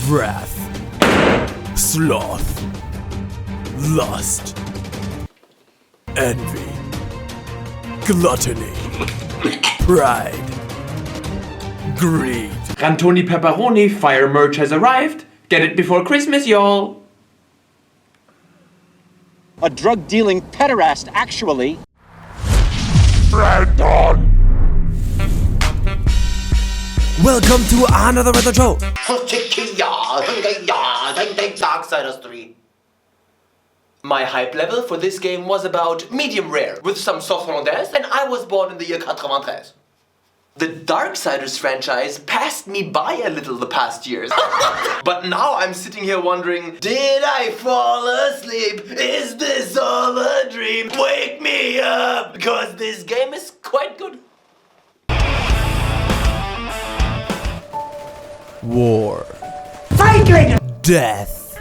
wrath, sloth, lust, envy, gluttony, pride, greed. Rantoni Pepperoni Fire merch has arrived. Get it before Christmas, y'all. A drug-dealing pederast, actually. Ranton! Welcome to another retro show. Darksiders 3. My hype level for this game was about medium rare, with some sauce hollandaise, and I was born in the year 93. The Darksiders franchise passed me by a little the past years. But now I'm sitting here wondering, did I fall asleep? Is this all a dream? Wake me up! Because this game is quite good. War. Death.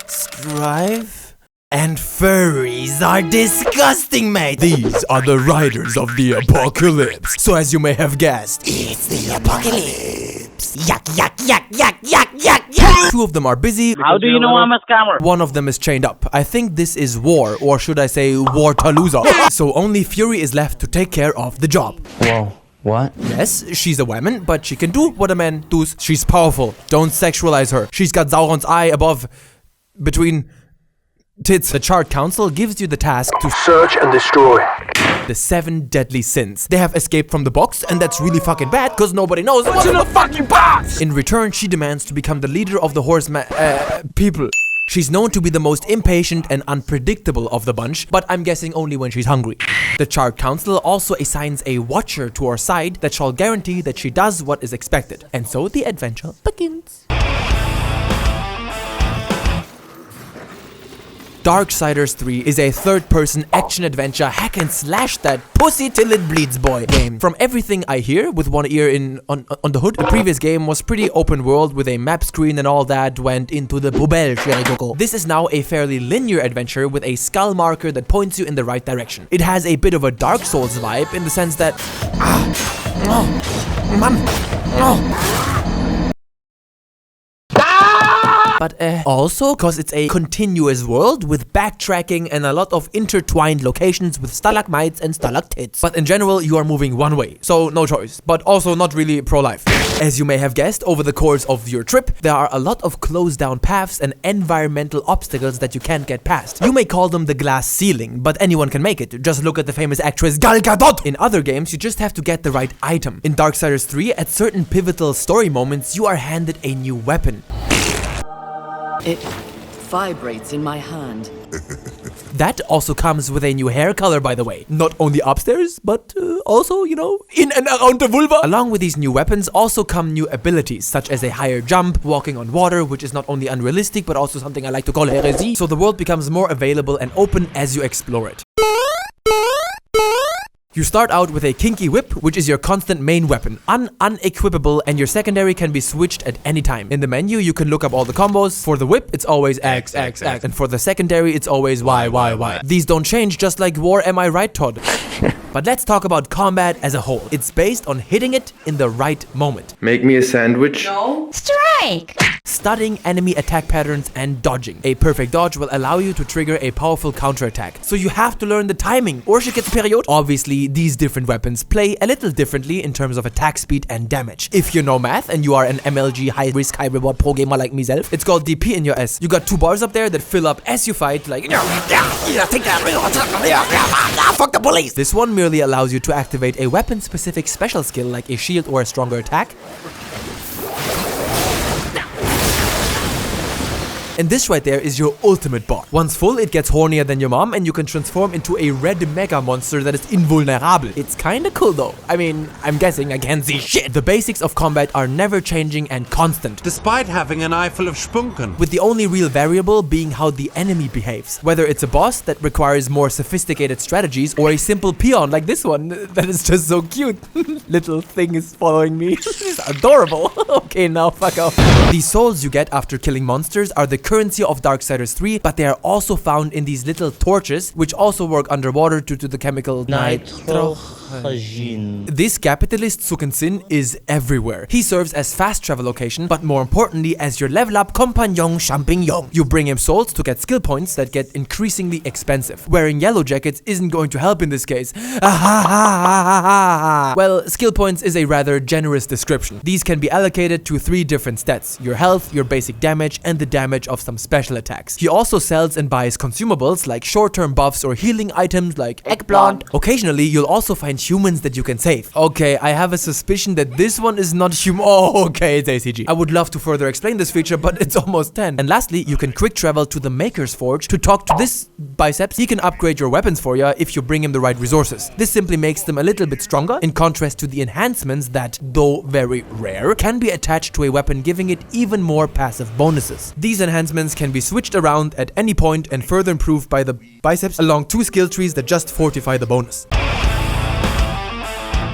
Strife. And furries are disgusting, mate. These are the riders of the apocalypse. So as you may have guessed, it's the apocalypse. Yuck, yuck, yuck, yuck, yuck, yuck, yuck. Two of them are busy. How do you know I'm a scammer? One of them is chained up. I think this is war, or should I say War-Talooza. So only Fury is left to take care of the job. Whoa. What? Yes, she's a woman, but she can do what a man does. She's powerful. Don't sexualize her. She's got Sauron's eye above, between tits. The Chart Council gives you the task to search and destroy the 7 deadly sins. They have escaped from the box, and that's really fucking bad, because nobody knows what's in the fucking box! In return, she demands to become the leader of the people. She's known to be the most impatient and unpredictable of the bunch, but I'm guessing only when she's hungry. The Chart Council also assigns a watcher to her side that shall guarantee that she does what is expected. And so the adventure begins. Darksiders 3 is a third-person action-adventure hack-and-slash that pussy till it bleeds boy game. From everything I hear, with one ear on the hood, the previous game was pretty open-world with a map screen and all that went into the poubelle, chérie coco. This is now a fairly linear adventure with a skull marker that points you in the right direction. It has a bit of a Dark Souls vibe in the sense that... But also because it's a continuous world with backtracking and a lot of intertwined locations with stalagmites and stalactites. But in general, you are moving one way, so no choice, but also not really pro-life. As you may have guessed, over the course of your trip, there are a lot of closed down paths and environmental obstacles that you can't get past. You may call them the glass ceiling, but anyone can make it. Just look at the famous actress Gal Gadot! In other games, you just have to get the right item. In Darksiders 3, at certain pivotal story moments, you are handed a new weapon. It vibrates in my hand. That also comes with a new hair color, by the way. Not only upstairs, but also, you know, in and around the vulva. Along with these new weapons also come new abilities, such as a higher jump, walking on water, which is not only unrealistic, but also something I like to call heresy. So the world becomes more available and open as you explore it. You start out with a kinky whip, which is your constant main weapon, unequipable, and your secondary can be switched at any time. In the menu, you can look up all the combos. For the whip, it's always X, X, X, and for the secondary, it's always Y, Y, Y. These don't change, just like war, am I right, Todd? But let's talk about combat as a whole. It's based on hitting it in the right moment. Make me a sandwich. No. Strike! Studying enemy attack patterns and dodging. A perfect dodge will allow you to trigger a powerful counterattack. So you have to learn the timing, or she gets period. Obviously, these different weapons play a little differently in terms of attack speed and damage. If you know math and you are an MLG high-risk, high-reward pro gamer like myself, it's called DP in your S. You got 2 bars up there that fill up as you fight, like take that, fuck the police. This one merely allows you to activate a weapon-specific special skill like a shield or a stronger attack. And this right there is your ultimate boss. Once full, it gets hornier than your mom and you can transform into a red mega monster that is invulnerable. It's kinda cool though. I mean, I'm guessing I can't see shit. The basics of combat are never changing and constant, despite having an eye full of spunken. With the only real variable being how the enemy behaves. Whether it's a boss that requires more sophisticated strategies or a simple peon like this one that is just so cute. Little thing is following me. It's adorable. Okay, now fuck off. The souls you get after killing monsters are the currency of Darksiders 3, but they are also found in these little torches, which also work underwater due to the chemical nitro. This capitalist Sukin is everywhere. He serves as fast travel location, but more importantly as your level up compagnon champignon. You bring him souls to get skill points that get increasingly expensive. Wearing yellow jackets isn't going to help in this case. Well, skill points is a rather generous description. These can be allocated to 3 different stats: your health, your basic damage, and the damage of some special attacks. He also sells and buys consumables like short-term buffs or healing items like eggplant. Occasionally, you'll also find humans that you can save. Okay, I have a suspicion that this one is not human. Oh, okay, it's ACG. I would love to further explain this feature, but it's almost 10. And lastly, you can quick travel to the Maker's Forge to talk to this biceps. He can upgrade your weapons for you if you bring him the right resources. This simply makes them a little bit stronger, in contrast to the enhancements that, though very rare, can be attached to a weapon, giving it even more passive bonuses. These enhancements can be switched around at any point and further improved by the biceps along 2 skill trees that just fortify the bonus.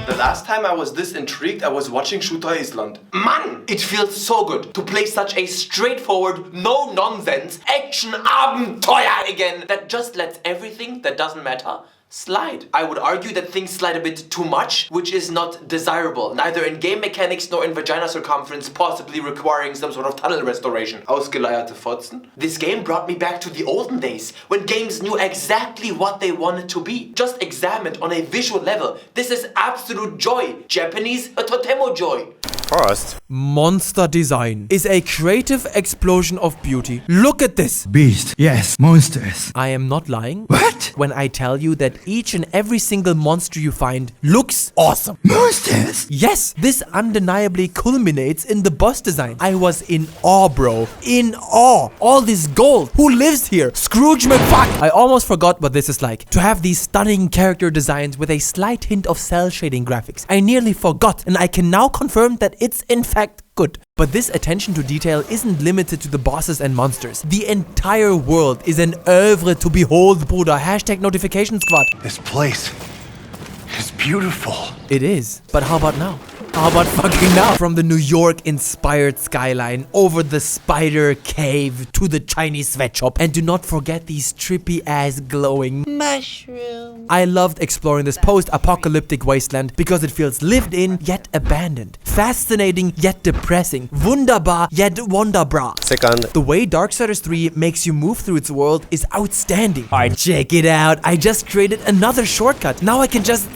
The last time I was this intrigued, I was watching Shooter Island. Man, it feels so good to play such a straightforward, no-nonsense action Abenteuer again that just lets everything that doesn't matter slide. I would argue that things slide a bit too much, which is not desirable, neither in game mechanics nor in vagina circumference, possibly requiring some sort of tunnel restoration. Ausgeleierte Fotzen. This game brought me back to the olden days, when games knew exactly what they wanted to be. Just examined on a visual level, this is absolute joy. Japanese, a totemo joy. First, Monster design is a creative explosion of beauty. Look at this! Beast, yes, monsters. I am not lying. What? When I tell you that each and every single monster you find looks awesome. Monsters? Yes, this undeniably culminates in the boss design. I was in awe, bro. In awe. All this gold. Who lives here? Scrooge McFuck! I almost forgot what this is like. To have these stunning character designs with a slight hint of cell shading graphics. I nearly forgot, and I can now confirm that it's in fact good. But this attention to detail isn't limited to the bosses and monsters. The entire world is an oeuvre to behold, Bruder. Hashtag notification squad. This place is beautiful. It is. But how about now? How about fucking now? From the New York-inspired skyline, over the spider cave, to the Chinese sweatshop. And do not forget these trippy-ass glowing mushrooms. I loved exploring this post-apocalyptic wasteland because it feels lived in, yet abandoned. Fascinating, yet depressing. Wunderbar, yet wonderbra. second, The way Darksiders 3 makes you move through its world is outstanding. Alright, check it out. I just created another shortcut. Now I can just...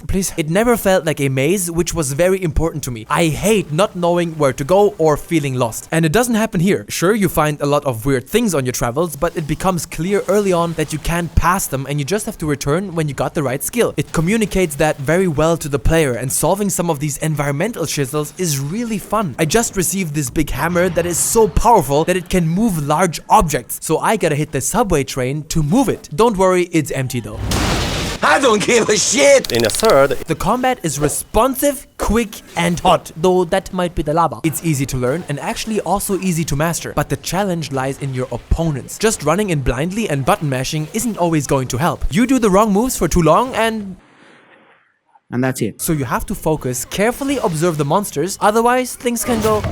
please. It never felt like a maze, which was very important to me. I hate not knowing where to go or feeling lost. And it doesn't happen here. Sure, you find a lot of weird things on your travels, but it becomes clear early on that you can't pass them and you just have to return when you got the right skill. It communicates that very well to the player, and solving some of these environmental chisels is really fun. I just received this big hammer that is so powerful that it can move large objects, so I gotta hit the subway train to move it. Don't worry, it's empty though. I don't give a shit. in a third, The combat is responsive, quick, and hot, though that might be the lava. It's easy to learn and actually also easy to master, but the challenge lies in your opponents. Just running in blindly and button mashing isn't always going to help. You do the wrong moves for too long and And that's it. so you have to focus, carefully observe the monsters, otherwise things can go...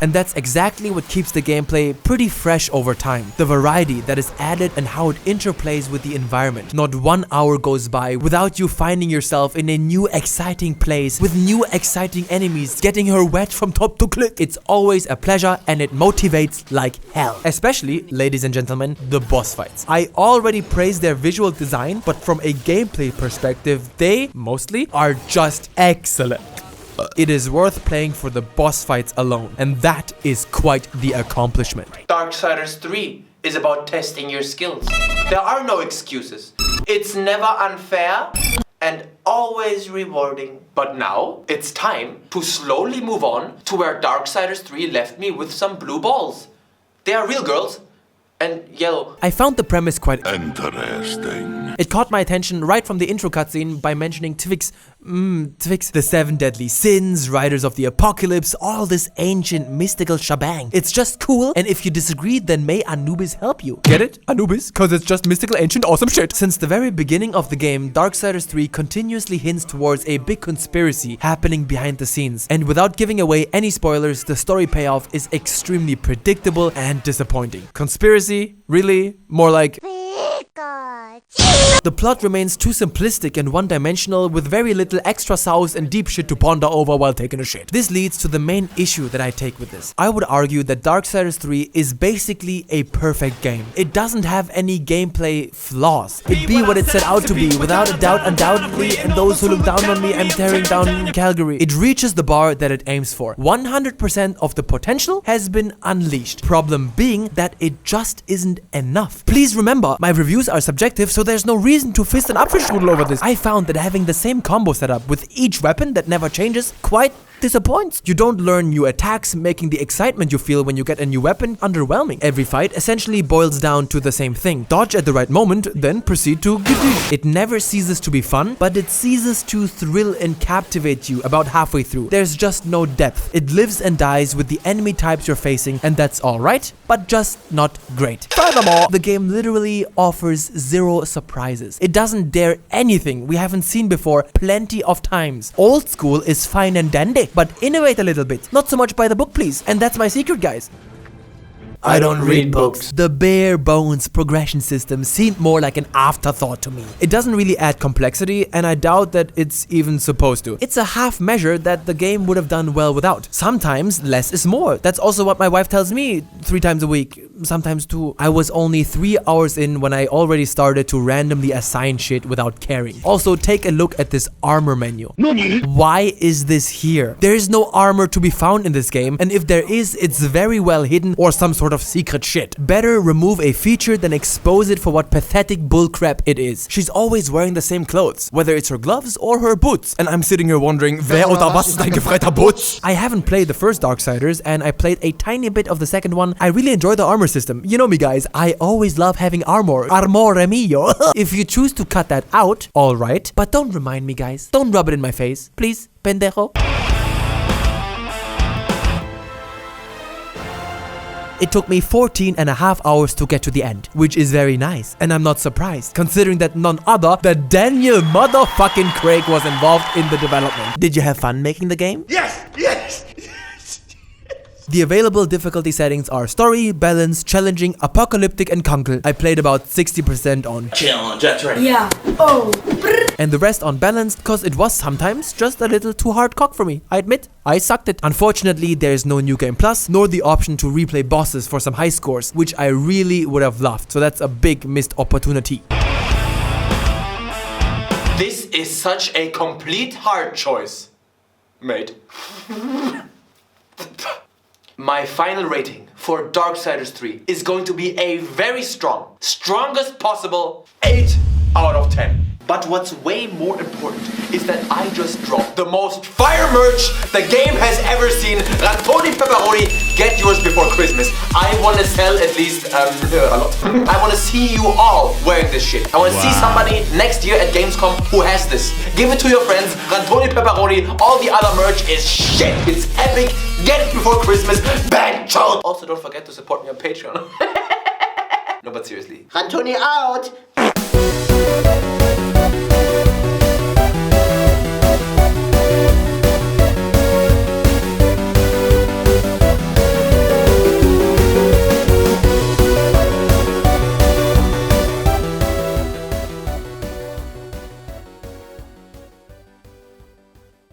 And that's exactly what keeps the gameplay pretty fresh over time. The variety that is added and how it interplays with the environment. Not 1 hour goes by without you finding yourself in a new exciting place with new exciting enemies, getting her wet from top to clit. It's always a pleasure and it motivates like hell. Especially, ladies and gentlemen, the boss fights. I already praised their visual design, but from a gameplay perspective, they, mostly, are just excellent. It is worth playing for the boss fights alone, and that is quite the accomplishment. Darksiders 3 is about testing your skills. There are no excuses. It's never unfair and always rewarding. But now, it's time to slowly move on to where Darksiders 3 left me with some blue balls. They are real, girls. And yellow. I found the premise quite Interesting. It caught my attention right from the intro cutscene by mentioning Twix, the 7 deadly sins, riders of the apocalypse, all this ancient mystical shebang. It's just cool, and if you disagree, then may Anubis help you. Get it? Anubis? Cause it's just mystical ancient awesome shit. Since the very beginning of the game, Darksiders 3 continuously hints towards a big conspiracy happening behind the scenes. And without giving away any spoilers, the story payoff is extremely predictable and disappointing. Conspiracy? Really? More like... The plot remains too simplistic and one-dimensional with very little extra sauce and deep shit to ponder over while taking a shit. This leads to the main issue that I take with this. I would argue that Darksiders 3 is basically a perfect game. It doesn't have any gameplay flaws. It be what it set out to be, without a doubt, undoubtedly, and those who look down on me, I'm tearing down Calgary. It reaches the bar that it aims for. 100% of the potential has been unleashed. Problem being that it just isn't enough. Please remember, my reviews are subjective, so there's no reason to fist an Apfelstrudel over this. I found that having the same combo setup with each weapon that never changes quite disappoints. You don't learn new attacks, making the excitement you feel when you get a new weapon underwhelming. Every fight essentially boils down to the same thing. Dodge at the right moment, then proceed to Kocich. It never ceases to be fun, but it ceases to thrill and captivate you about halfway through. There's just no depth. It lives and dies with the enemy types you're facing, and that's alright, but just not great. Furthermore, the game literally offers zero surprises. It doesn't dare anything we haven't seen before plenty of times. Old school is fine and dandy, but innovate a little bit. Not so much by the book, please. And that's my secret, guys. I don't read books. The bare bones progression system seemed more like an afterthought to me. It doesn't really add complexity, and I doubt that it's even supposed to. It's a half measure that the game would have done well without. Sometimes less is more. That's also what my wife tells me 3 times a week, sometimes 2. I was only 3 hours in when I already started to randomly assign shit without caring. Also, take a look at this armor menu. Why is this here? There is no armor to be found in this game, and if there is, it's very well hidden or some sort of secret shit. Better remove a feature than expose it for what pathetic bullcrap it is. She's always wearing the same clothes, whether it's her gloves or her boots, and I'm sitting here wondering, wer oder was ist ein gefreiter Boots? I haven't played the first Darksiders, and I played a tiny bit of the second one. I really enjoy the armor system. You know me, guys, I always love having armor. Armore mio. If you choose to cut that out, alright, but don't remind me, guys. Don't rub it in my face, please, pendejo. It took me 14.5 hours to get to the end, which is very nice, and I'm not surprised, considering that none other than Daniel motherfucking Craig was involved in the development. Did you have fun making the game? Yes! Yes! The available difficulty settings are story, balance, challenging, apocalyptic, and kunkel. I played about 60% on Challenge, that's right. Yeah. Oh. and the rest on balanced, cause it was sometimes just a little too hardcore for me. I admit, I sucked it. Unfortunately, there is no New Game Plus, nor the option to replay bosses for some high scores, which I really would have loved, so that's a big missed opportunity. This is such a complete hard choice, mate. My final rating for Darksiders 3 is going to be a very strong, strongest possible 8 out of 10. But what's way more important is that I just dropped the most fire merch the game has ever seen. Rantoni Pepperoni, get yours before Christmas. I want to sell at least a lot. I want to see you all wearing this shit. I want to see somebody next year at Gamescom who has this. Give it to your friends. Rantoni Pepperoni, all the other merch is shit. It's epic. Get it before Christmas. Bad child. Also, don't forget to support me on Patreon. No, but seriously. Rantoni out.